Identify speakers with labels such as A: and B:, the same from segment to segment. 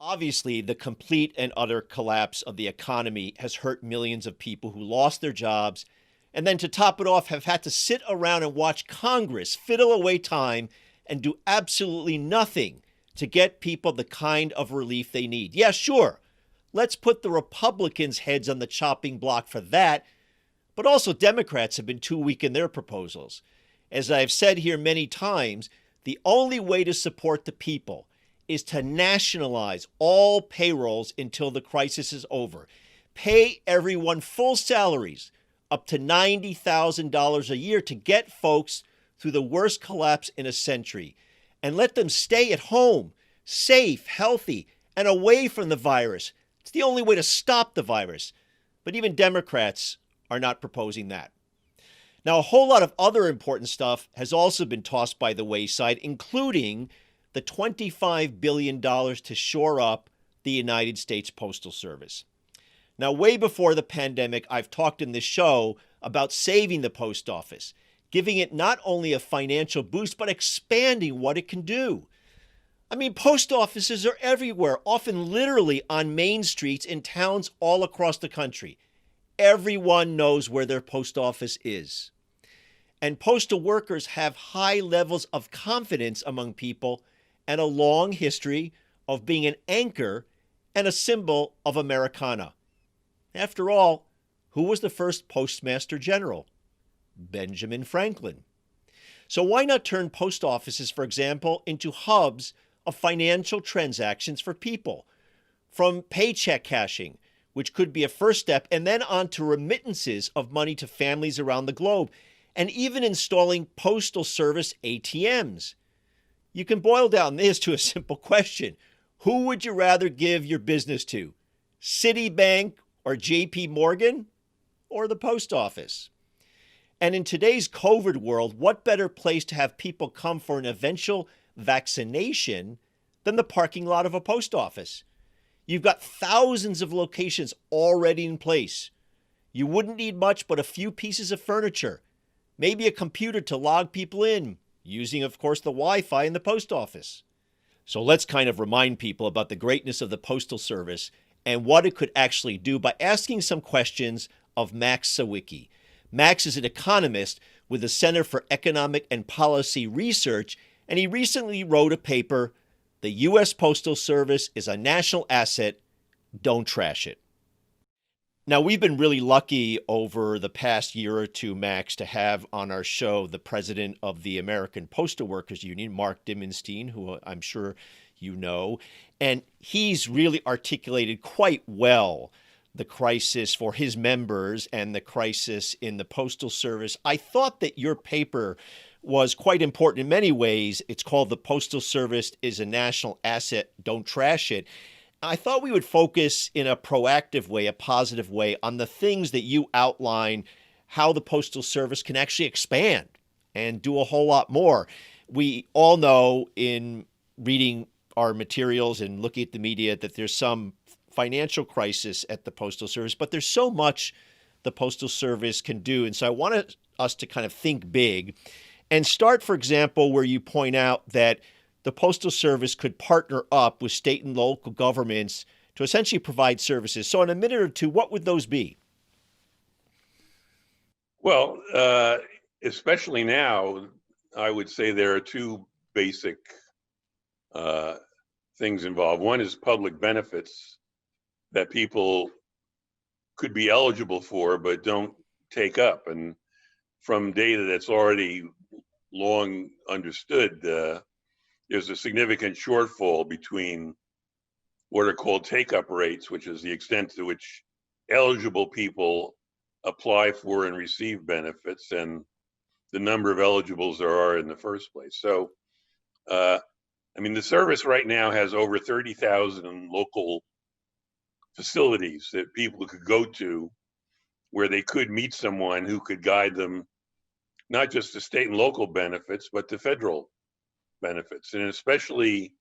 A: Obviously, the complete and utter collapse of the economy has hurt millions of people who lost their jobs and then to top it off have had to sit around and watch Congress fiddle away time and do absolutely nothing to get people the kind of relief they need. Yeah, sure. Let's put the Republicans' heads on the chopping block for that, but also Democrats have been too weak in their proposals. As I've said here many times, the only way to support the people is to nationalize all payrolls until the crisis is over. Pay everyone full salaries, up to $90,000 a year, to get folks through the worst collapse in a century. And let them stay at home, safe, healthy, and away from the virus. It's the only way to stop the virus. But even Democrats are not proposing that. Now, a whole lot of other important stuff has also been tossed by the wayside, including the $25 billion to shore up the United States Postal Service. Now, way before the pandemic, I've talked in this show about saving the post office, giving it not only a financial boost, but expanding what it can do. I mean, post offices are everywhere, often literally on main streets in towns all across the country. Everyone knows where their post office is. And postal workers have high levels of confidence among people and a long history of being an anchor and a symbol of Americana. After all, who was the first Postmaster General? Benjamin Franklin. So why not turn post offices, for example, into hubs of financial transactions for people? From paycheck cashing, which could be a first step, and then on to remittances of money to families around the globe, and even installing Postal Service ATMs. You can boil down this to a simple question. Who would you rather give your business to? Citibank or JP Morgan or the post office? And in today's COVID world, what better place to have people come for an eventual vaccination than the parking lot of a post office? You've got thousands of locations already in place. You wouldn't need much but a few pieces of furniture, maybe a computer to log people in, using, of course, the Wi-Fi in the post office. So let's kind of remind people about the greatness of the Postal Service and what it could actually do by asking some questions of Max Sawicky. Max is an economist with the Center for Economic and Policy Research, and he recently wrote a paper, "The U.S. Postal Service is a national asset. Don't trash it." Now, we've been really lucky over the past year or two, Max, to have on our show the president of the American Postal Workers Union, Mark Dimenstein, who I'm sure you know. And he's really articulated quite well the crisis for his members and the crisis in the Postal Service. I thought that your paper was quite important in many ways. It's called "The Postal Service is a National Asset. Don't Trash It." I thought we would focus in a proactive way, a positive way, on the things that you outline, how the Postal Service can actually expand and do a whole lot more. We all know in reading our materials and looking at the media that there's some financial crisis at the Postal Service, but there's so much the Postal Service can do. And so I wanted us to kind of think big and start, for example, where you point out that the Postal Service could partner up with state and local governments to essentially provide services. So in a minute or two, what would those be?
B: Well, especially now, I would say there are two basic things involved. One is public benefits that people could be eligible for but don't take up. And from data that's already long understood, there's a significant shortfall between what are called take-up rates, which is the extent to which eligible people apply for and receive benefits, and the number of eligibles there are in the first place. So, I mean, the service right now has over 30,000 local facilities that people could go to where they could meet someone who could guide them, not just to state and local benefits, but to federal benefits. And especially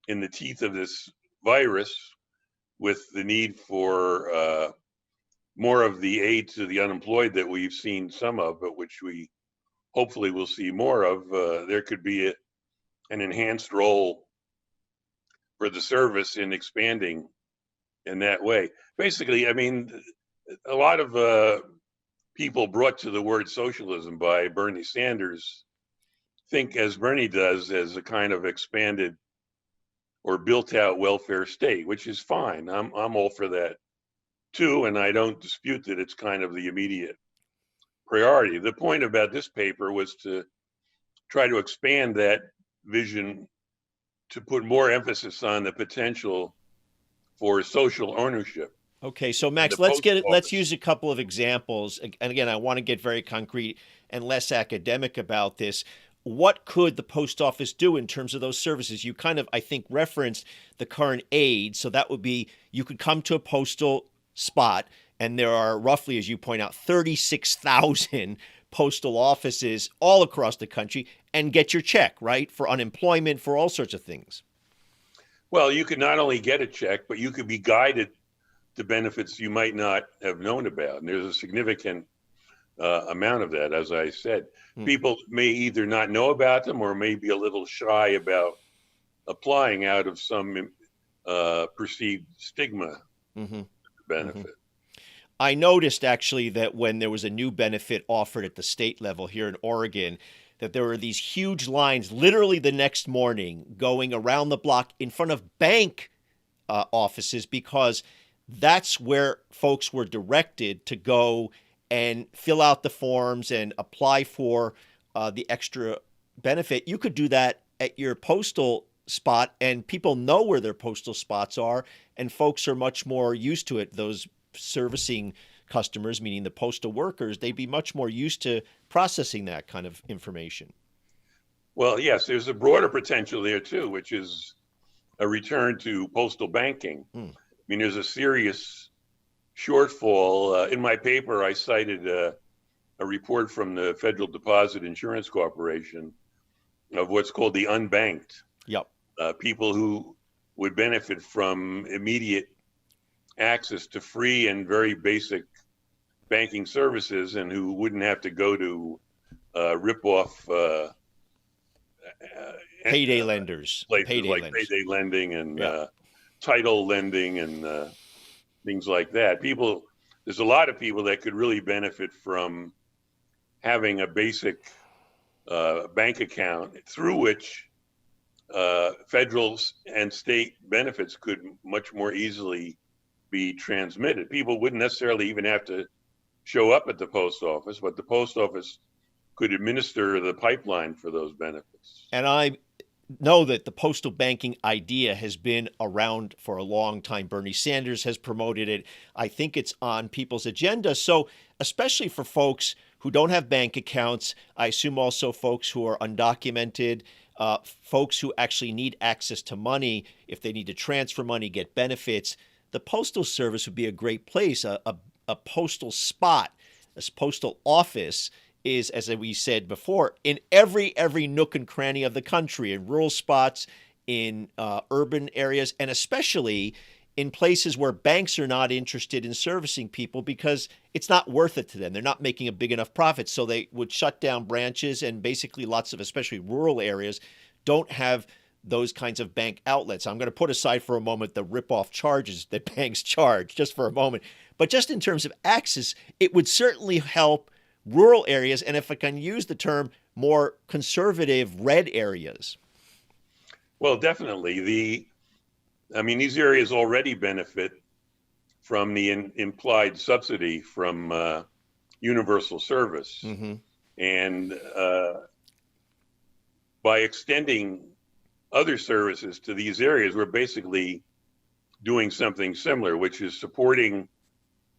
B: in the teeth of this virus, with the need for more of the aid to the unemployed that we've seen some of, but which we hopefully will see more of, there could be an enhanced role for the service in expanding in that way. Basically, I mean, a lot of people brought to the word socialism by Bernie Sanders think, as Bernie does, as a kind of expanded or built out welfare state, which is fine. I'm all for that too, and I don't dispute that it's kind of the immediate priority. The point about this paper was to try to expand that vision to put more emphasis on the potential for social ownership.
A: Okay, so
B: And
A: Max,
B: the post
A: let's
B: office,
A: use a couple of examples. And again, I want to get very concrete and less academic about this. What could the post office do in terms of those services? You kind of, I think, referenced the current aid. So that would be you could come to a postal spot, and there are roughly, as you point out, 36,000 postal offices all across the country, and get your check, right? For unemployment, for all sorts of things.
B: well, you could not only get a check, but you could be guided to benefits you might not have known about. And there's a significant amount of that, as I said. People may either not know about them or may be a little shy about applying out of some perceived stigma benefit.
A: I noticed actually that when there was a new benefit offered at the state level here in Oregon, that there were these huge lines literally the next morning going around the block in front of bank offices, because that's where folks were directed to go and fill out the forms and apply for the extra benefit. You could do that at your postal spot, and people know where their postal spots are, and folks are much more used to it. Those servicing customers, meaning the postal workers, they'd be much more used to processing that kind of information.
B: Well, yes, there's a broader potential there too, which is a return to postal banking. I mean, there's a serious shortfall. In my paper, I cited a report from the Federal Deposit Insurance Corporation of what's called the unbanked.
A: Yep.
B: People who would benefit from immediate access to free and very basic banking services, and who wouldn't have to go to rip-off
A: payday lenders,
B: places like payday lending and title lending and things like that. There's a lot of people that could really benefit from having a basic bank account through which federal and state benefits could much more easily be transmitted. People wouldn't necessarily even have to show up at the post office, but the post office could administer the pipeline for those benefits.
A: And I know that the postal banking idea has been around for a long time. Bernie Sanders has promoted it. I think it's on people's agenda. So especially for folks who don't have bank accounts, I assume also folks who are undocumented, folks who actually need access to money if they need to transfer money, get benefits, the Postal Service would be a great place. A postal spot, a postal office is, as we said before, in every nook and cranny of the country, in rural spots, in urban areas, and especially in places where banks are not interested in servicing people because it's not worth it to them. They're not making a big enough profit. So they would shut down branches, and basically lots of, especially rural areas, don't have those kinds of bank outlets. I'm going to put aside for a moment the rip-off charges that banks charge, just for a moment. But just in terms of access, it would certainly help rural areas, and if I can use the term, more conservative red areas.
B: Well, definitely. These areas already benefit from the implied subsidy from universal service. And by extending other services to these areas, we're basically doing something similar, which is supporting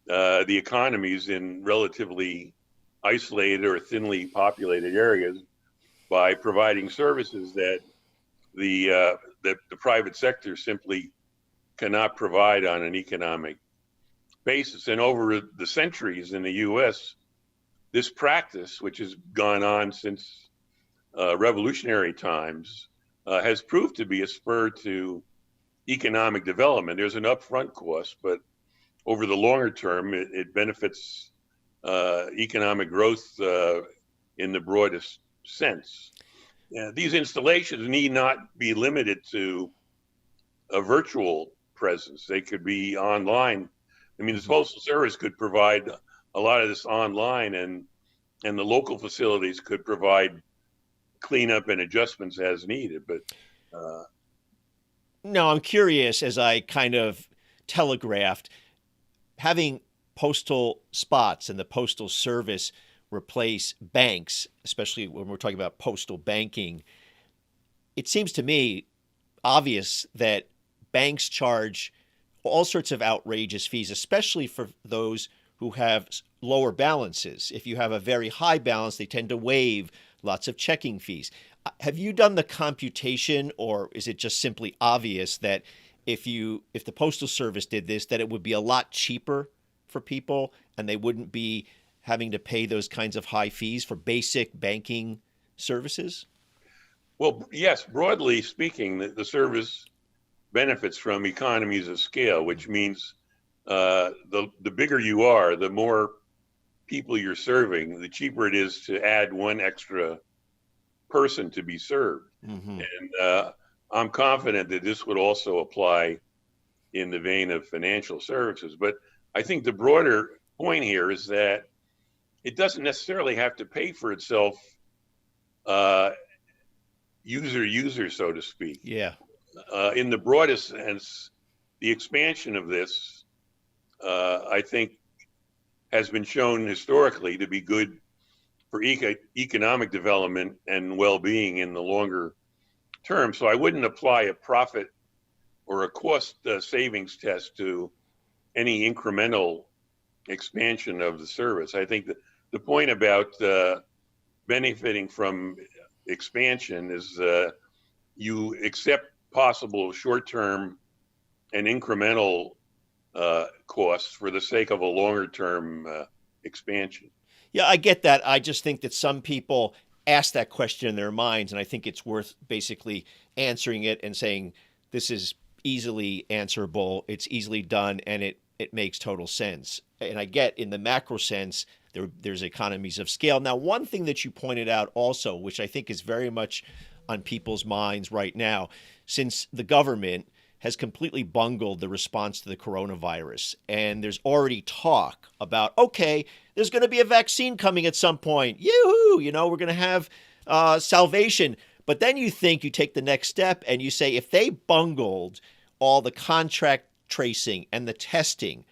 B: the economies in relatively isolated or thinly populated areas by providing services that the private sector simply cannot provide on an economic basis. And over the centuries in the U.S., this practice, which has gone on since revolutionary times, has proved to be a spur to economic development. There's an upfront cost, but over the longer term, it benefits economic growth in the broadest sense. These installations need not be limited to a virtual presence. They could be online. I mean, the
A: Mhm.
B: Postal Service could provide a lot of this online, and the local facilities could provide cleanup and adjustments as needed. But uh,
A: No, I'm curious, as I kind of telegraphed, having postal spots and the Postal Service replace banks, especially when we're talking about postal banking, it seems to me obvious that banks charge all sorts of outrageous fees, especially for those who have lower balances. If you have a very high balance, they tend to waive lots of checking fees. Have you done the computation, or is it just simply obvious that if the Postal Service did this, that it would be a lot cheaper for people and they wouldn't be having to pay those kinds of high fees for basic banking services?
B: well, yes, broadly speaking, the service benefits from economies of scale, which means the bigger you are, the more people you're serving, the cheaper it is to add one extra person to be served.
A: Hmm.
B: And I'm confident that this would also apply in the vein of financial services. But I think the broader point here is that it doesn't necessarily have to pay for itself, uh, user, so to speak.
A: Yeah.
B: In the broadest sense, the expansion of this, I think, has been shown historically to be good for economic development and well-being in the longer term. So I wouldn't apply a profit or a cost savings test to any incremental expansion of the service. I think that the point about benefiting from expansion is you accept possible short-term and incremental costs for the sake of a longer-term expansion.
A: Yeah, I get that. I just think that some people ask that question in their minds, and I think it's worth basically answering it and saying this is easily answerable, it's easily done, and it makes total sense. And I get in the macro sense there's economies of scale. Now, one thing that you pointed out also, which I think is very much on people's minds right now, since the government has completely bungled the response to the coronavirus. And there's already talk about, okay, there's going to be a vaccine coming at some point. Yoo-hoo! We're going to have salvation. But then you take the next step and you say, if they bungled all the contract tracing and the testing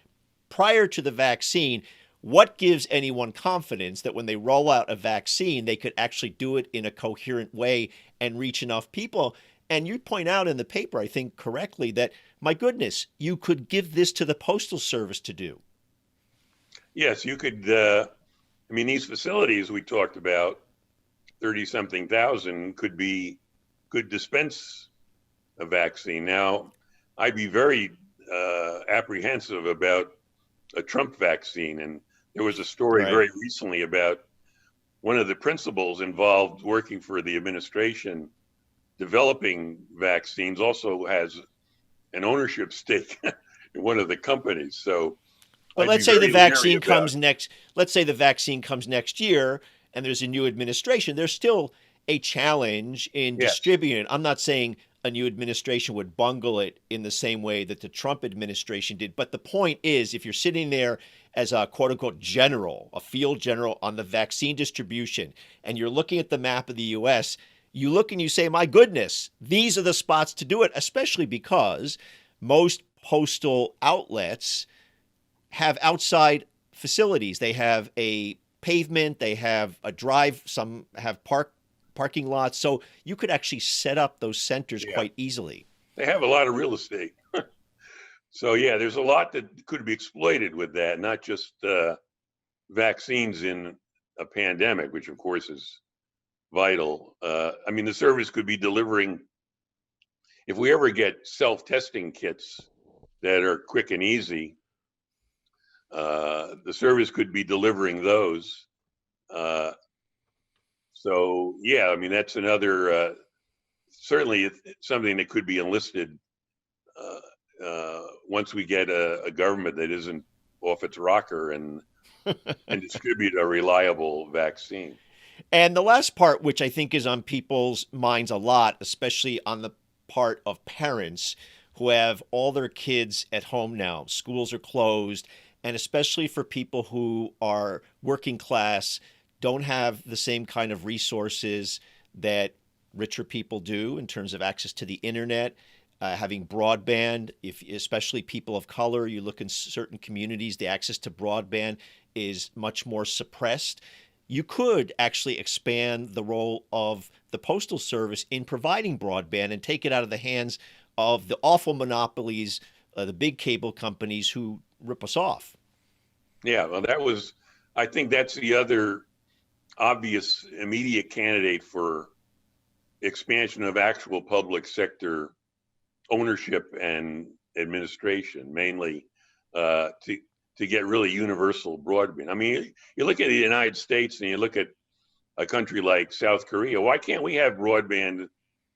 A: prior to the vaccine, what gives anyone confidence that when they roll out a vaccine, they could actually do it in a coherent way and reach enough people? And you point out in the paper, I think correctly, that, my goodness, you could give this to the Postal Service to do.
B: Yes, you could. I mean, these facilities we talked about, 30-something thousand, could dispense a vaccine. Now, I'd be very apprehensive about a Trump vaccine. And there was a story
A: Right.
B: very recently about one of the principals involved working for the administration developing vaccines also has an ownership stake in one of the companies. So
A: But
B: I'd be
A: let's say the
B: very leery
A: vaccine
B: about.
A: comes next. Let's say the vaccine comes next year, and there's a new administration. There's still a challenge in
B: Yes.
A: distributing it. I'm not saying a new administration would bungle it in the same way that the Trump administration did. But the point is, if you're sitting there as a quote unquote general, a field general on the vaccine distribution, and you're looking at the map of the US, you look and you say, my goodness, these are the spots to do it, especially because most postal outlets have outside facilities. They have a pavement, they have a drive, some have parking lots. So you could actually set up those centers
B: Yeah,
A: quite easily.
B: they have a lot of real estate. So yeah, there's a lot that could be exploited with that, not just vaccines in a pandemic, which of course is vital. I mean, the service could be delivering, if we ever get self-testing kits that are quick and easy, the service could be delivering those. Uh, so yeah, I mean, that's another, certainly something that could be enlisted once we get a government that isn't off its rocker and distribute a reliable vaccine.
A: And the last part, which I think is on people's minds a lot, especially on the part of parents, who have all their kids at home now. Schools are closed, and especially for people who are working class, don't have the same kind of resources that richer people do in terms of access to the internet, having broadband. If especially people of color, you look in certain communities, the access to broadband is much more suppressed. You could actually expand the role of the Postal Service in providing broadband and take it out of the hands of the awful monopolies, the big cable companies who rip us off.
B: Yeah, well, I think that's the other obvious immediate candidate for expansion of actual public sector ownership and administration, mainly to get really universal broadband. I mean, you look at the United States and you look at a country like South Korea. Why can't we have broadband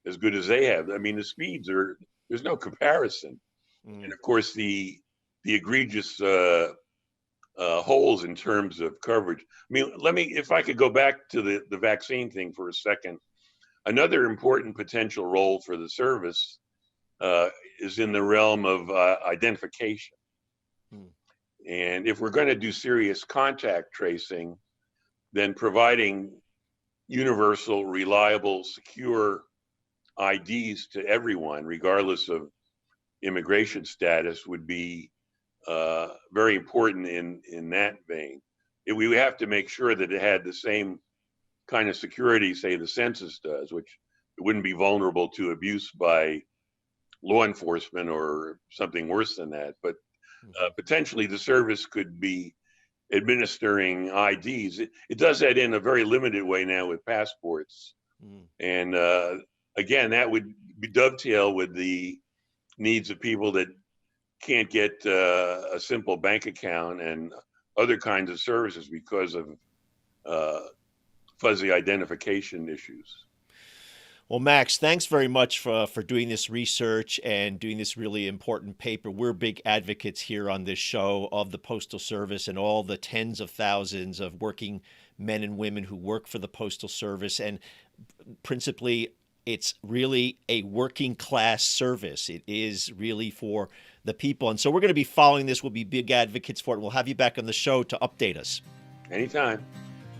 B: as good as they have? I mean, the speeds there's no comparison. And of course, the egregious holes in terms of coverage. I mean, if I could go back to the vaccine thing for a second. Another important potential role for the service is in the realm of identification. And if we're going to do serious contact tracing, then providing universal, reliable, secure IDs to everyone, regardless of immigration status, would be very important in that vein. We would have to make sure that it had the same kind of security, say, the census does, which it wouldn't be vulnerable to abuse by law enforcement or something worse than that. But potentially the service could be administering IDs. It does that in a very limited way now with passports. And again, that would be dovetail with the needs of people that can't get a simple bank account and other kinds of services because of fuzzy identification issues.
A: Well, Max, thanks very much for doing this research and doing this really important paper. We're big advocates here on this show of the Postal Service and all the tens of thousands of working men and women who work for the Postal Service. And principally, it's really a working class service. It is really for the people. And so we're going to be following this. We'll be big advocates for it. We'll have you back on the show to update us.
B: Anytime.